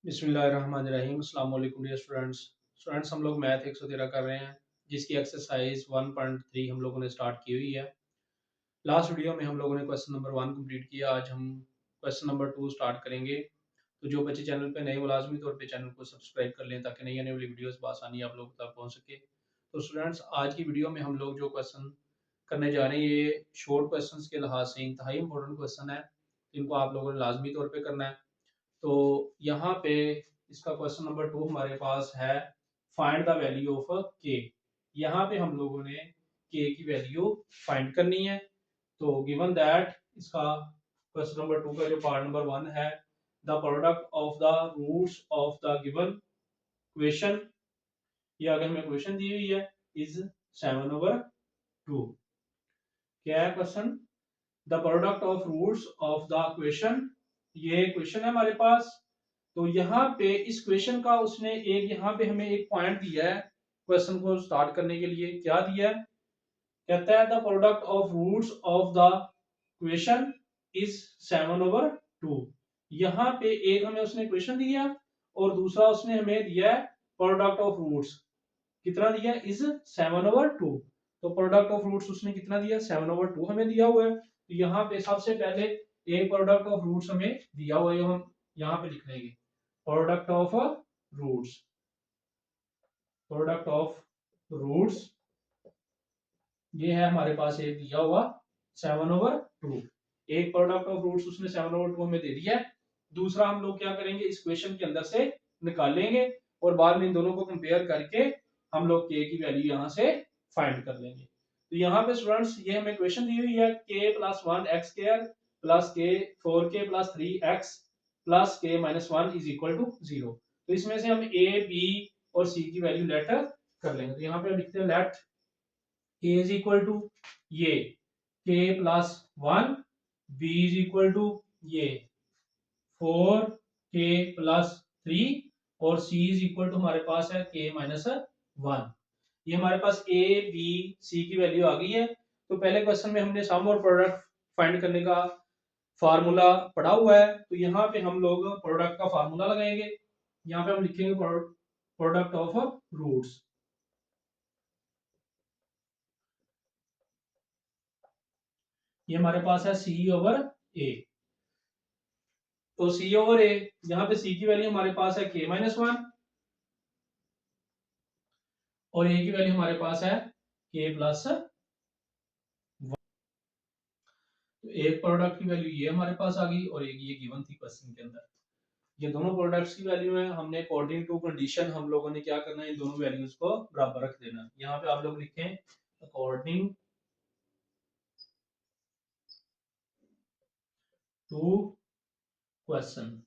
बिस्मिल्लाहिर्रहमानिर्रहीम। अस्सलाम वालेकुम डियर स्टूडेंट्स। हम लोग मैथ 113 कर रहे हैं, जिसकी एक्सरसाइज 1.3 हम लोगों ने स्टार्ट की हुई है। लास्ट वीडियो में हम लोगों ने क्वेश्चन नंबर 1 कंप्लीट किया। आज हम क्वेश्चन नंबर 2 स्टार्ट करेंगे। तो जो बच्चे चैनल पे नए वो लाजमी तौर पे चैनल को सब्सक्राइब कर लें ताकि नई आने वाली वीडियोस बआसानी आप लोगों तक पहुंच सके। तो स्टूडेंट्स, आज की वीडियो में हम लोग जो क्वेश्चन करने जा रहे हैं ये शॉर्ट क्वेश्चंस के लिहाज से इंतहाई इंपॉर्टेंट क्वेश्चन है, इनको आप लोगों ने लाजमी तौर पे करना है। तो यहाँ पे इसका क्वेश्चन नंबर 2 हमारे पास है, फाइंड द वैल्यू ऑफ के। यहाँ पे हम लोगों ने के की वैल्यू फाइंड करनी है। तो गिवन दैट इसका क्वेश्चन नंबर 2 का जो पार्ट नंबर 1 है, the product of the roots of the given question, ये अगर हमें क्वेश्चन दी हुई है, इज 7/2। क्या है question? The product of roots of the question, ये क्वेश्चन है हमारे पास। तो यहाँ पे इस क्वेश्चन का उसने एक यहाँ पे हमें एक पॉइंट दिया है क्वेश्चन को स्टार्ट करने के लिए। क्या दिया है? कहता है the product of roots of the question is 7/2। यहाँ पे एक हमें उसने क्वेश्चन दिया और दूसरा उसने हमें दिया है प्रोडक्ट ऑफ रूट्स। कितना दिया? इज 7/2। तो प्रोडक्ट ऑफ रूट्स उसने कितना दिया? 7/2 हमें दिया हुआ है। तो यहाँ पे सबसे पहले एक प्रोडक्ट ऑफ रूट्स हमें दिया हुआ है, हम यहाँ पे लिख लेंगे product of roots. Product of roots ये है हमारे पास एक दिया हुआ 7/2। एक प्रोडक्ट ऑफ रूट्स उसने 7/2 हमें दे दिया है। दूसरा हम लोग क्या करेंगे, इस क्वेश्चन के अंदर से निकालेंगे और बाद में इन दोनों को कंपेयर करके हम लोग के की वैल्यू यहाँ से फाइंड कर लेंगे। तो यहाँ पे स्टूडेंट्स ये हमें क्वेश्चन दी हुई है, के प्लस 1 x² प्लस के 4k प्लस 3x प्लस के माइनस 1 इज इक्वल टू 0। तो इसमें से हम ए बी और सी की वैल्यू लेट कर लेंगे। तो यहाँ पे हम लिखते हैं लेट के इज इक्वल टू ये k plus 1, b is equal to ये 4k प्लस 3 और c इज इक्वल टू हमारे पास है k माइनस 1। ये हमारे पास a b c की वैल्यू आ गई है। तो पहले क्वेश्चन में हमने सम और प्रोडक्ट फाइंड करने का फार्मूला पढ़ा हुआ है। तो यहाँ पे हम लोग प्रोडक्ट का फार्मूला लगाएंगे। यहाँ पे हम लिखेंगे प्रोडक्ट ऑफ रूट्स। ये हमारे पास है c ओवर a। तो c ओवर a, यहाँ पे c की वैल्यू हमारे पास है k माइनस 1 और a की वैल्यू हमारे पास है k प्लस 1। तो एक प्रोडक्ट की वैल्यू ये हमारे पास आ गई और एक ये गिवन थी क्वेश्चन के अंदर। ये दोनों प्रोडक्ट्स की वैल्यू है, हमने अकॉर्डिंग टू कंडीशन हम लोगों ने क्या करना है, इन दोनों वैल्यूज को बराबर रख देना। यहाँ पे आप लोग लिखें अकॉर्डिंग टू क्वेश्चन।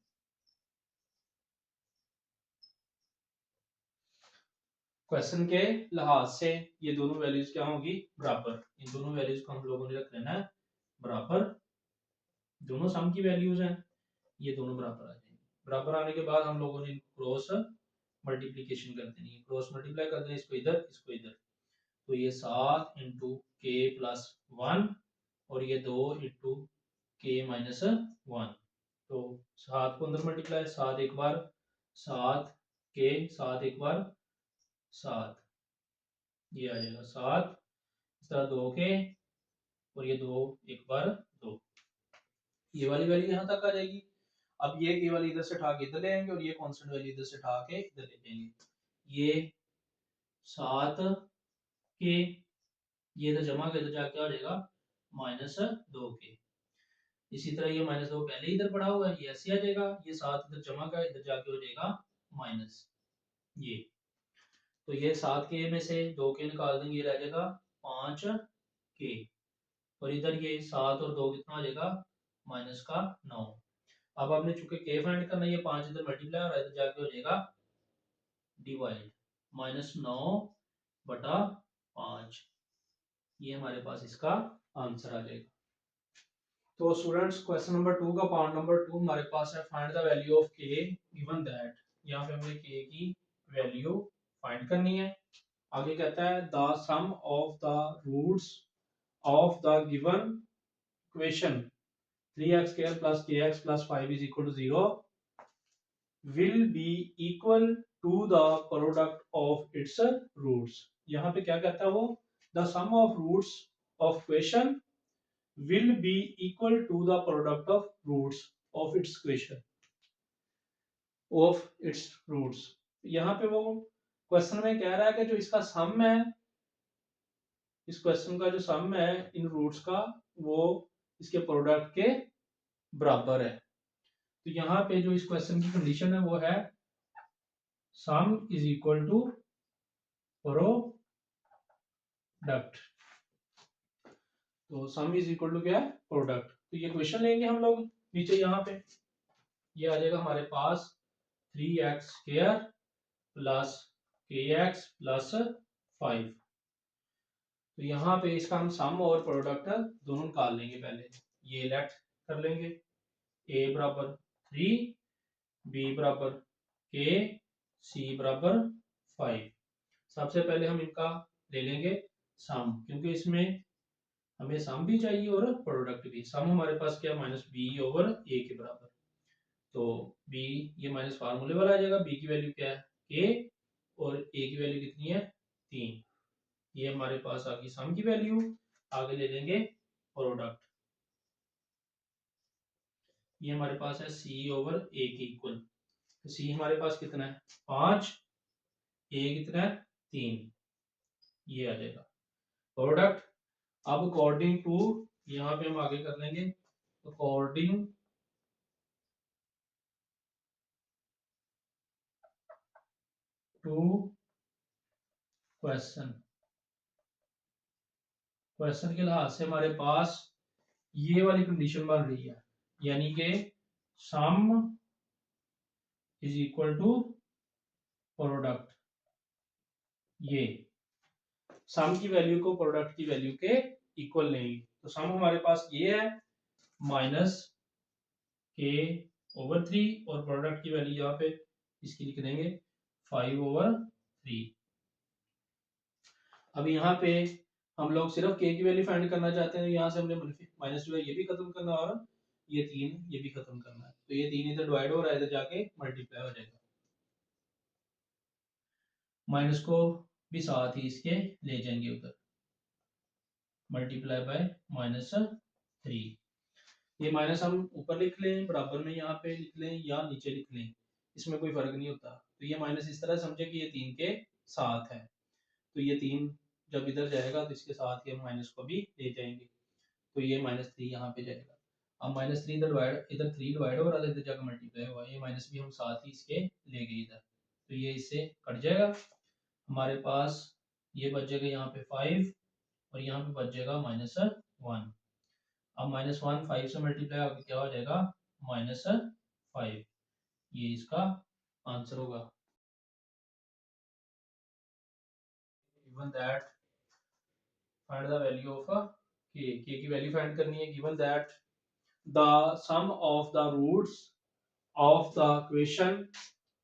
क्वेश्चन के लिहाज से ये दोनों वैल्यूज क्या होगी? बराबर। इन दोनों वैल्यूज को हम लोगों ने रख लेना है बराबर। दोनों सम की वैल्यूज हैं, ये दोनों बराबर आ जाएंगे। बराबर आने के बाद हम लोगों ने क्रॉस मल्टीप्लीकेशन कर देनी है। क्रॉस मल्टीप्लाई कर देना, इसको इधर इसको इधर। तो ये 7 इंटू के प्लस 1 और ये 2 इंटू के माइनस 1। तो 7 को अंदर मल्टीप्लाई, 7 एक बार 7 के 7 एक बार 7, ये आ जाएगा 7। इस तरह 2 के और ये 2 एक बार 2, ये वाली वैल्यू यहाँ तक आ जाएगी। अब ये के वाली इधर से उठा के इधर ले आएंगे और ये कांस्टेंट वैल्यू इधर से उठा के इधर ले जाएंगे। ये 7 के, ये इधर जमा के इधर जाके आ जाएगा -2 के। इसी तरह ये -2 पहले इधर पड़ा हुआ है, ये ऐसे आ जाएगा। ये 7 इधर जमा का इधर जाके हो जाएगा माइनस ये। तो ये 7 के में से 2 के निकाल देंगे, ये रह जाएगा 5 के। और इधर ये 7 और 2 कितना हो जाएगा? -9। अब आपने चूंकि के फाइंड करना है, ये 5 इधर मल्टीप्लाई और इधर जाके हो जाएगा डिवाइड। -9/5, ये हमारे पास इसका आंसर आ जाएगा। तो स्टूडेंट्स, क्वेश्चन नंबर 2 का पार्ट नंबर 2 हमारे पास है, फाइंड द वैल्यू ऑफ के गिवन दैट। यहाँ पे हमने के की वैल्यू फाइंड करनी है। आगे कहता है the sum of the roots of the given question 3x² plus kx plus 5 is equal to 0 will be equal to the product of its roots. यहाँ पे क्या कहता है वो, the sum of roots of question will be equal to the product of roots of its question of its roots. यहाँ पे वो question में कह रहा है कि जो इसका सम है, इस क्वेश्चन का जो सम है इन रूट्स का, वो इसके प्रोडक्ट के बराबर है। तो यहाँ पे जो इस क्वेश्चन की कंडीशन है वो है sum is equal to product. तो सम इज इक्वल टू क्या है, प्रोडक्ट। तो ये क्वेश्चन लेंगे हम लोग नीचे, यहाँ पे ये आ जाएगा हमारे पास 3x² प्लस kx प्लस 5। तो यहाँ पे इसका हम सम और प्रोडक्ट दोनों निकाल लेंगे। पहले ये लेट कर लेंगे, a बराबर 3, b बराबर k, c बराबर 5। सबसे पहले हम इनका ले लेंगे सम, क्योंकि इसमें हमें सम भी चाहिए और प्रोडक्ट भी। सम हमारे पास क्या, -b/a के बराबर। तो b ये माइनस फार्मूले वाला आ जाएगा। b की वैल्यू क्या है, k, और a की वैल्यू कितनी है, 3। ये हमारे पास आ गई सम की वैल्यू। आगे ले लेंगे प्रोडक्ट। ये हमारे पास है c/a के इक्वल। तो c हमारे पास कितना है, 5, a कितना है, 3। ये आ जाएगा प्रोडक्ट। अब अकॉर्डिंग टू, यहाँ पे हम आगे कर लेंगे अकॉर्डिंग टू क्वेश्चन। क्वेश्चन के लिहाज से हमारे पास ये वाली कंडीशन बन रही है, यानी कि sum is equal to product. ये सम की वैल्यू को प्रोडक्ट की वैल्यू के इक्वल लेंगे। तो सम हमारे पास ये है -k/3, और प्रोडक्ट की वैल्यू यहाँ पे इसकी लिख देंगे 5/3। अब यहाँ पे हम लोग सिर्फ k की वैल्यू फाइंड करना चाहते हैं, तो यहाँ से हमने माइनस जो है ये भी खत्म करना, और ये 3 ये भी खत्म करना है। तो ये 3 इधर डिवाइड हो रहा है, इधर जाके मल्टीप्लाई हो जाएगा। माइनस को भी साथ ही इसके ले जाएंगे उधर, मल्टीप्लाई बाय -3। ये माइनस हम ऊपर लिख लें, बराबर में यहाँ पे लिख लें या नीचे लिख लें, इसमें कोई फर्क नहीं होता। तो ये माइनस इस तरह समझे कि ये 3 के साथ है। तो ये 3 जब इधर जाएगा तो इसके साथ ही हम माइनस को भी ले जाएंगे। तो ये -3 यहाँ पे जाएगा। अब -3 इधर डिवाइड, इधर 3 डिवाइड हो रहा था, इधर जाकर मल्टीप्लाई हुआ। ये माइनस भी हम साथ ही इसके ले गए इधर, तो ये इससे कट जाएगा। हमारे पास ये बच जाएगा यहाँ पे 5, और यहाँ पे बच जाएगा -1। अब -1 5 से मल्टीप्लाई होकर क्या हो जाएगा, -5। ये इसका आंसर होगा। Given that find the value of k की वैल्यू फाइंड करनी है। Given that the sum of the roots of the question,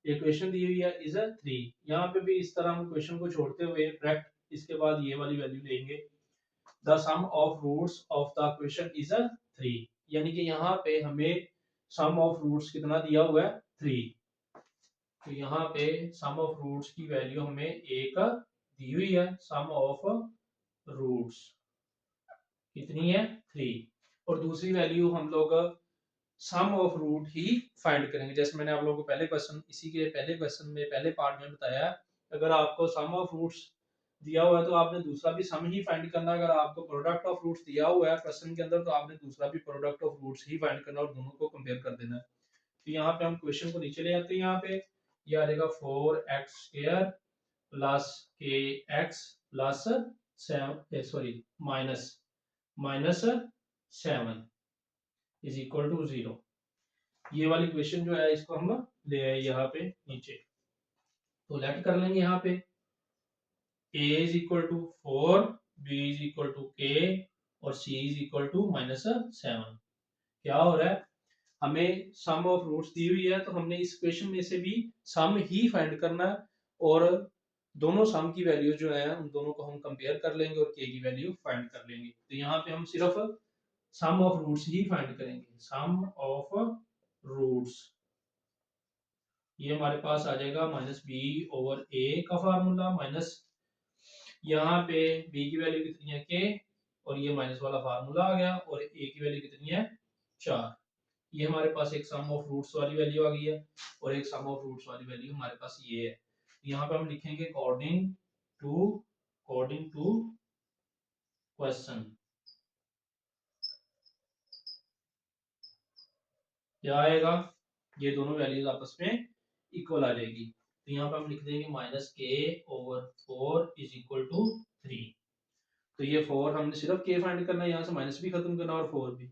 ये क्वेश्चन दी हुई है, इज 3। यहाँ पे भी इस तरह हम क्वेश्चन को छोड़ते हुए डायरेक्ट इसके बाद ये वाली वैल्यू लेंगे। The sum of roots of the question is 3, यानी कि यहाँ पे हमें सम ऑफ रूट्स कितना दिया हुआ है, 3। तो यहाँ पे सम ऑफ रूट्स की वैल्यू हमें एक दी हुई है। सम ऑफ रूट्स कितनी है, 3। और दूसरी वैल्यू हम लोग सम ऑफ रूट ही फाइंड करेंगे। जैसे मैंने आप लोगों को पहले क्वेश्चन, इसी के पहले क्वेश्चन में पहले पार्ट में बताया, अगर आपको सम ऑफ रूट्स दिया हुआ है तो आपने दूसरा भी सम ही फाइंड करना। अगर आपको प्रोडक्ट ऑफ रूट्स दिया हुआ है क्वेश्चन के अंदर, तो आपने दूसरा भी प्रोडक्ट ऑफ रूट्स ही फाइंड करना और दोनों को कंपेयर कर देना है। तो यहाँ पे हम क्वेश्चन को नीचे ले आते हैं। यहाँ पे ये आ जाएगा 4x² plus kx plus -7 is equal to 0। ये वाली क्वेश्चन जो है इसको हम ले आए यहाँ पे नीचे। तो लेट कर लेंगे यहाँ पे a is equal to 4, b is equal to k, और c इज इक्वल टू -7। क्या हो रहा है, हमें सम ऑफ रूट्स दी हुई है, तो हमने इस क्वेश्चन में से भी सम ही फाइंड करना है, और दोनों सम की वैल्यू जो है उन दोनों को हम कंपेयर कर लेंगे और k की वैल्यू फाइंड कर लेंगे। तो यहाँ पे हम सिर्फ सम ऑफ रूट्स ही फाइंड करेंगे। सम ऑफ रूट्स ये हमारे पास आ जाएगा माइनस बी ओवर ए का फार्मूला माइनस यहाँ पे बी की वैल्यू कितनी है के, और ये माइनस वाला फार्मूला आ गया, और ए की वैल्यू कितनी है 4। ये हमारे पास एक सम ऑफ रूट्स वाली वैल्यू आ गई है, और एक सम ऑफ रूट्स वाली वैल्यू हमारे पास ये है। यहाँ पे हम लिखेंगे अकॉर्डिंग टू क्वेश्चन, क्या आएगा, ये दोनों वैल्यूज आपस में इक्वल आ जाएगी। तो यहाँ पे हम लिख देंगे माइनस के ओवर 4 इज इक्वल टू 3। तो ये 4 हमने सिर्फ के फाइंड करना है, यहाँ से माइनस भी खत्म करना और 4 भी।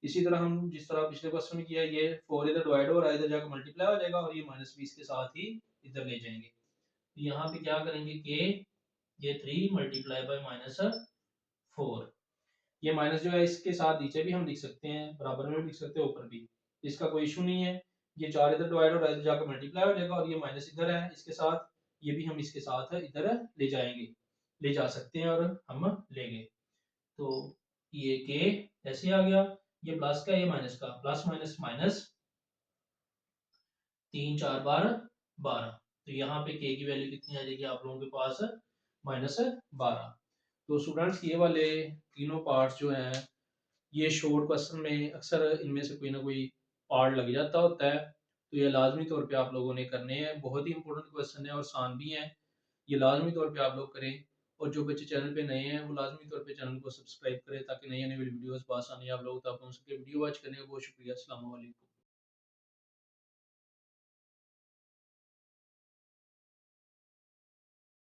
इसी तरह हम जिस तरह पिछले क्वेश्चन में किया, ये 4 इधर डिवाइड हो रहा है, इधर जाकर मल्टीप्लाई हो जाएगा, और ये माइनस भी इसके साथ ही इधर ले जाएंगे। तो यहाँ पे क्या करेंगे के ये 3 मल्टीप्लाई बाय माइनस 4। ये माइनस जो है इसके साथ नीचे भी हम लिख सकते हैं, बराबर में भी लिख सकते हैं, ऊपर भी, इसका कोई इशू नहीं है। ये 4 इधर डिवाइड हो रहा है, इधर जाकर मल्टीप्लाई हो जाएगा, और ये माइनस इधर है इसके साथ, ये भी हम इसके साथ इधर ले जाएंगे, ले जा सकते हैं, और हम लेंगे। तो ये के ऐसे आ गया, ये प्लस का ये माइनस का, प्लस माइनस माइनस, 3 4 12 12। तो यहाँ पे के की वैल्यू कितनी आ जाएगी आप लोगों के पास, -12। तो स्टूडेंट्स ये वाले तीनों पार्ट्स जो हैं, ये शॉर्ट क्वेश्चन में अक्सर इनमें से कोई ना कोई पार्ट लग जाता होता है, तो ये लाजमी तौर पे आप लोगों ने करने हैं। बहुत ही इंपॉर्टेंट क्वेश्चन है और आसान भी है, ये लाजमी तौर पे आप लोग करें। और जो बच्चे चैनल पे नए हैं वो लाजमी तौर पे चैनल को सब्सक्राइब करें, ताकि नई आने वाली वीडियोस पास आने आप लोग तक पहुंच सके। वीडियो वॉच करने का बहुत शुक्रिया। अस्सलाम वालेकुम।